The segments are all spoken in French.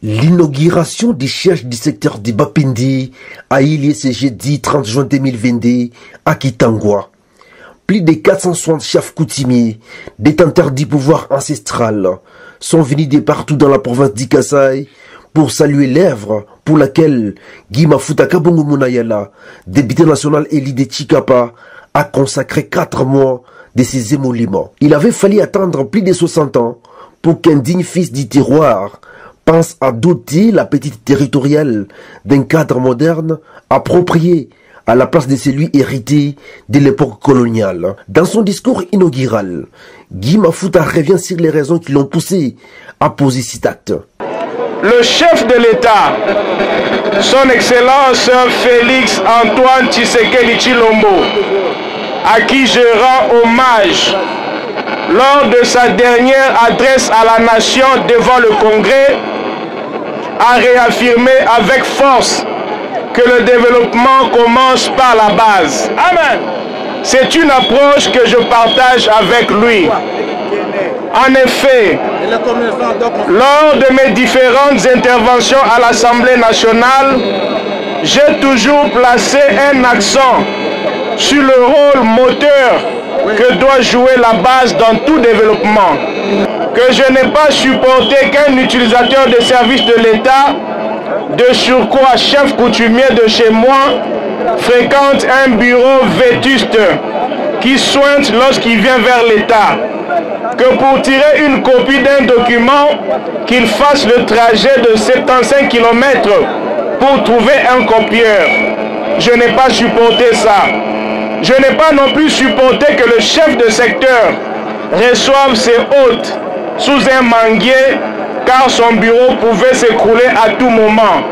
L'inauguration des sièges du secteur de Bapindi a eu lieu ce jeudi 30 juin 2022 à Kitangwa. Plus de 460 chefs coutumiers, détenteurs du pouvoir ancestral, sont venus de partout dans la province d'Ikasai pour saluer l'œuvre pour laquelle Guy Mafuta Kabongo Munayala, député national élu de Chikapa, a consacré 4 mois de ses émoluments. Il avait fallu attendre plus de 60 ans pour qu'un digne fils du terroir pense à doter la petite territoriale d'un cadre moderne approprié à la place de celui hérité de l'époque coloniale. Dans son discours inaugural, Guy Mafuta revient sur les raisons qui l'ont poussé à poser cet acte. Le chef de l'État, son Excellence Félix Antoine Tshisekedi Tshilombo, à qui je rends hommage lors de sa dernière adresse à la nation devant le Congrès, a réaffirmé avec force que le développement commence par la base. Amen. C'est une approche que je partage avec lui. En effet, lors de mes différentes interventions à l'Assemblée nationale, j'ai toujours placé un accent sur le rôle moteur que doit jouer la base dans tout développement. Que je n'ai pas supporté qu'un utilisateur de services de l'État, de surcroît chef coutumier de chez moi, fréquente un bureau vétuste qui sointe lorsqu'il vient vers l'État. Que pour tirer une copie d'un document, qu'il fasse le trajet de 75 km pour trouver un copieur. Je n'ai pas supporté ça. Je n'ai pas non plus supporté que le chef de secteur reçoive ses hôtes sous un manguier, car son bureau pouvait s'écrouler à tout moment.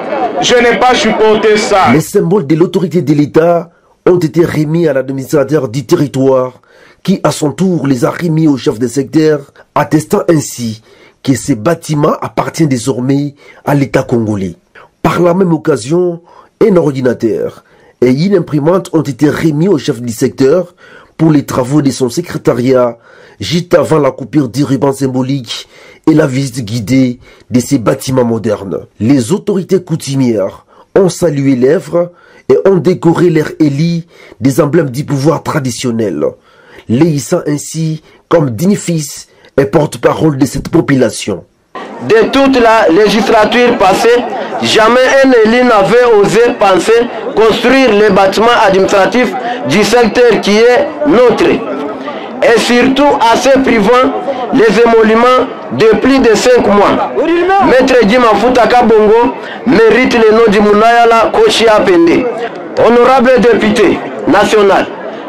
Je n'ai pas supporté ça. Les symboles de l'autorité de l'État ont été remis à l'administrateur du territoire, qui à son tour les a remis au chef de secteur, attestant ainsi que ces bâtiments appartiennent désormais à l'État congolais. Par la même occasion, un ordinateur et une imprimante ont été remis au chef du secteur pour les travaux de son secrétariat, juste avant la coupure du ruban symbolique et la visite guidée de ces bâtiments modernes. Les autorités coutumières ont salué l'œuvre et ont décoré leur élit des emblèmes du pouvoir traditionnel, l'hissant ainsi comme digne fils et porte-parole de cette population. De toute la législature passée, jamais un élu n'avait osé penser construire les bâtiments administratifs du secteur qui est nôtre. Et surtout assez privant les émoluments de plus de 5 mois. Maître Guy Mafuta Kabongo mérite le nom du Munayala Koshi Apende. Honorable député national,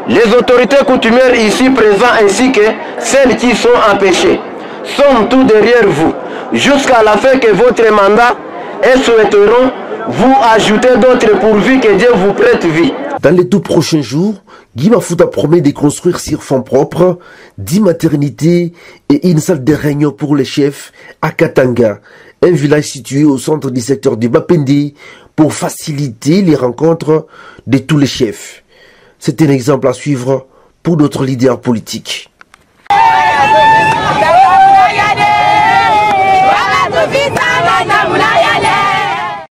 les autorités coutumières ici présentes ainsi que celles qui sont empêchées sont tout derrière vous, jusqu'à la fin que votre mandat et souhaiteront vous ajouter d'autres pourvu que Dieu vous prête vie. Dans les tout prochains jours, Guy Mafuta promet de construire sur fonds propres 10 maternités et une salle de réunion pour les chefs à Katanga, un village situé au centre du secteur de Bapindi, pour faciliter les rencontres de tous les chefs. C'est un exemple à suivre pour d'autres leaders politiques.